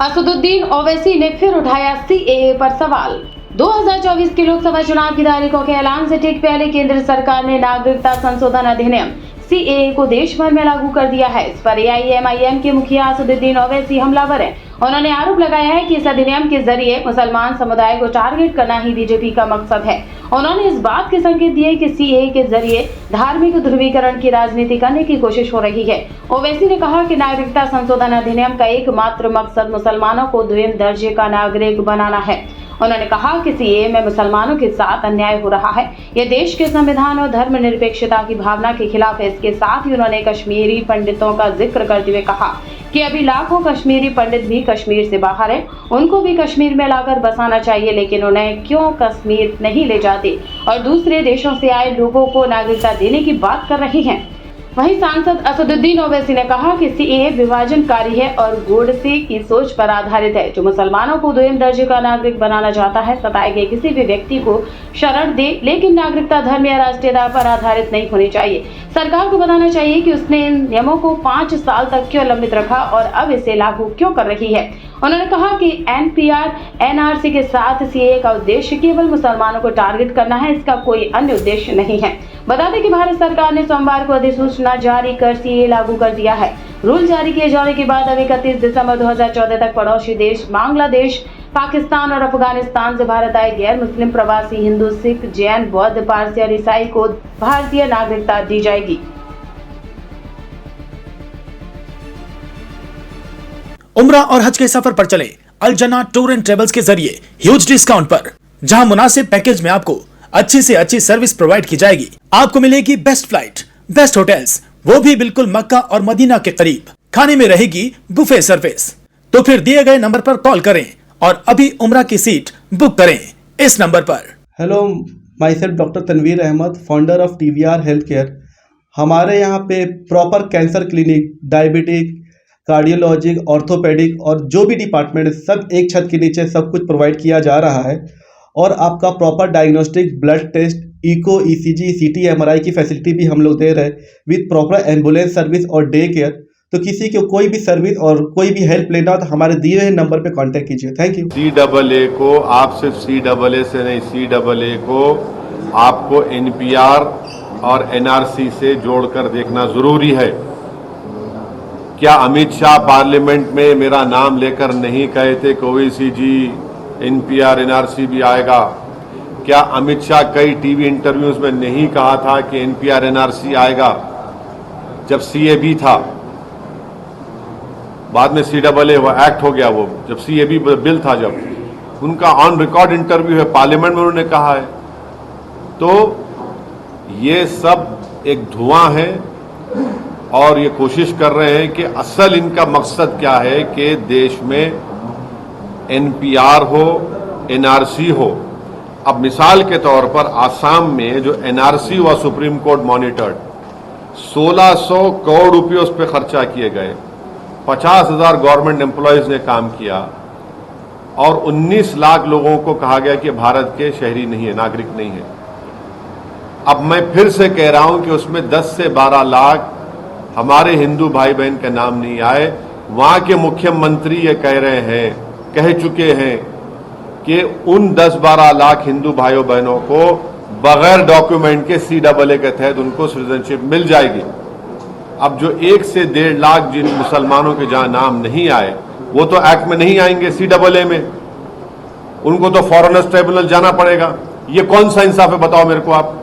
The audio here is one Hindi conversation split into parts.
असदुद्दीन ओवैसी ने फिर उठाया सीएए पर सवाल। 2024 के लोकसभा चुनाव की तारीखों के ऐलान से ठीक पहले केंद्र सरकार ने नागरिकता संशोधन अधिनियम सीएए को देश भर में लागू कर दिया है। इस पर एआईएमआईएम के मुखिया असदुद्दीन ओवैसी हमलावर हैं। उन्होंने आरोप लगाया है कि इस अधिनियम के जरिए मुसलमान समुदाय को टारगेट करना ही बीजेपी का मकसद है। उन्होंने इस बात के संकेत दिए कि सीएए के जरिए धार्मिक ध्रुवीकरण की राजनीति करने की कोशिश हो रही है। ओवैसी ने कहा कि नागरिकता संशोधन अधिनियम का एकमात्र मकसद मुसलमानों को द्वितीय दर्जे का नागरिक बनाना है। उन्होंने कहा कि सीएए में मुसलमानों के साथ अन्याय हो रहा है। यह देश के संविधान और धर्मनिरपेक्षता की भावना के खिलाफ है। इसके साथ ही उन्होंने कश्मीरी पंडितों का जिक्र करते हुए कहा कि अभी लाखों कश्मीरी पंडित भी कश्मीर से बाहर हैं। उनको भी कश्मीर में लाकर बसाना चाहिए, लेकिन उन्हें क्यों कश्मीर नहीं ले जाते और दूसरे देशों से आए लोगों को नागरिकता देने की बात कर रही हैं। वहीं सांसद असदुद्दीन ओवैसी ने कहा कि सीएए विभाजनकारी है और गोडसे की सोच पर आधारित है, जो मुसलमानों को द्वितीय दर्जे का नागरिक बनाना चाहता है। सताए गए किसी भी व्यक्ति को शरण दे, लेकिन नागरिकता धर्म या राष्ट्रीय आधार पर आधारित नहीं होनी चाहिए। सरकार को बताना चाहिए कि उसने इन नियमों को 5 साल तक क्यों लंबित रखा और अब इसे लागू क्यों कर रही है। उन्होंने कहा कि एनपीआर एनआरसी के साथ सीएए का उद्देश्य केवल मुसलमानों को टारगेट करना है, इसका कोई अन्य उद्देश्य नहीं है। बता दें कि भारत सरकार ने सोमवार को अधिसूचना जारी कर सीएए लागू कर दिया है। रूल जारी किए जाने के बाद अब 31 दिसंबर 2014 तक पड़ोसी देश बांग्लादेश, पाकिस्तान और अफगानिस्तान से भारत आए गैर मुस्लिम प्रवासी हिंदू, सिख, जैन, बौद्ध, पारसी और ईसाई को भारतीय नागरिकता दी जाएगी। उम्रा और हज के सफर पर चले अल जना टूर एंड ट्रेवल्स के जरिए ह्यूज डिस्काउंट पर, जहां मुनासिब पैकेज में आपको अच्छी से अच्छी सर्विस प्रोवाइड की जाएगी। आपको मिलेगी बेस्ट फ्लाइट, बेस्ट होटल्स, वो भी बिल्कुल मक्का और मदीना के करीब। खाने में रहेगी बुफे सर्विस। तो फिर दिए गए नंबर पर कॉल करें और अभी उम्रा की सीट बुक करें इस नंबर पर। Hello, my self doctor Tanveer Ahmad, founder of TVR health care. हमारे यहाँ पे proper cancer clinic, diabetic, cardiologic, orthopaedic और जो भी डिपार्टमेंट है सब एक छत के नीचे सब कुछ प्रोवाइड किया जा रहा है। और आपका proper diagnostic, blood test, echo, ECG, CT, MRI की फैसिलिटी भी हम लोग दे रहे हैं विद प्रॉपर एम्बुलेंस सर्विस और डे केयर। तो किसी को कोई भी सर्विस और कोई भी हेल्प लेना हो तो हमारे दिए हुए नंबर पे कांटेक्ट कीजिए। Thank you. CAA को आप सिर्फ CAA से नहीं, CAA को आपको NPR और NRC से जोड़कर देखना जरूरी है। क्या अमित शाह पार्लियामेंट में मेरा नाम लेकर नहीं कहे थे कि ओवैसी जी NPR NRC भी आएगा? क्या अमित शाह कई टीवी इंटरव्यूज में नहीं कहा था कि NPR NRC आएगा? जब CAB था, बाद में CAA वो एक्ट हो गया, वो जब CAB बिल था, जब उनका ऑन रिकॉर्ड इंटरव्यू है पार्लियामेंट में, उन्होंने कहा है। तो ये सब एक धुआं है और ये कोशिश कर रहे हैं कि असल इनका मकसद क्या है कि देश में NPR हो, NRC हो। अब मिसाल के तौर पर आसाम में जो NRC हुआ, सुप्रीम कोर्ट मॉनिटर्ड, 1600 करोड़ रुपये उस पर खर्चा किए गए, 50,000 गवर्नमेंट एम्प्लॉयज ने काम किया और 19 लाख लोगों को कहा गया कि भारत के शहरी नहीं है, नागरिक नहीं है। अब मैं फिर से कह रहा हूं कि उसमें 10 से 12 लाख हमारे हिंदू भाई बहन के नाम नहीं आए। वहां के मुख्यमंत्री ये कह चुके हैं कि उन 10-12 लाख हिंदू भाइयों बहनों को बगैर डॉक्यूमेंट के CAA के तहत उनको सिटीजनशिप मिल जाएगी। अब जो 1 से 1.5 लाख जिन मुसलमानों के जहां नाम नहीं आए, वो तो एक्ट में नहीं आएंगे, CAA में, उनको तो फॉरेनर्स ट्रिब्यूनल जाना पड़ेगा। ये कौन सा इंसाफ है, बताओ मेरे को आप।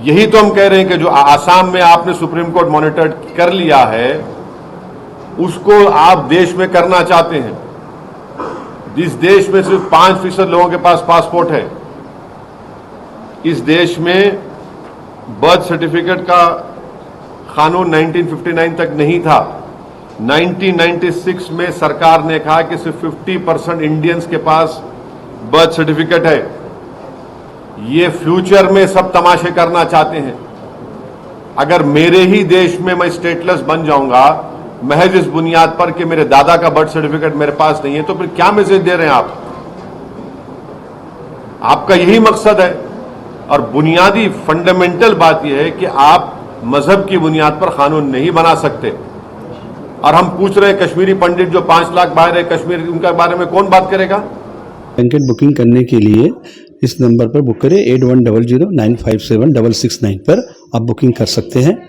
यही तो हम कह रहे हैं कि जो आसाम में आपने सुप्रीम कोर्ट मॉनिटर कर लिया है, उसको आप देश में करना चाहते हैं। जिस देश में सिर्फ 5% लोगों के पास पासपोर्ट है, इस देश में बर्थ सर्टिफिकेट का कानून 1959 तक नहीं था। 1996 में सरकार ने कहा कि सिर्फ 50% इंडियंस के पास बर्थ सर्टिफिकेट है। ये फ्यूचर में सब तमाशे करना चाहते हैं। अगर मेरे ही देश में मैं स्टेटलेस बन जाऊंगा महज इस बुनियाद पर कि मेरे दादा का बर्थ सर्टिफिकेट मेरे पास नहीं है, तो फिर क्या मैसेज दे रहे हैं आप? आपका यही मकसद है। और बुनियादी फंडामेंटल बात यह है कि आप मजहब की बुनियाद पर कानून नहीं बना सकते। और हम पूछ रहे हैं कश्मीरी पंडित जो 5 लाख बाहर है कश्मीर, उनके बारे में कौन बात करेगा? ब्लैंकेट बुकिंग करने के लिए इस नंबर पर बुक करें 8100957669 पर आप बुकिंग कर सकते हैं।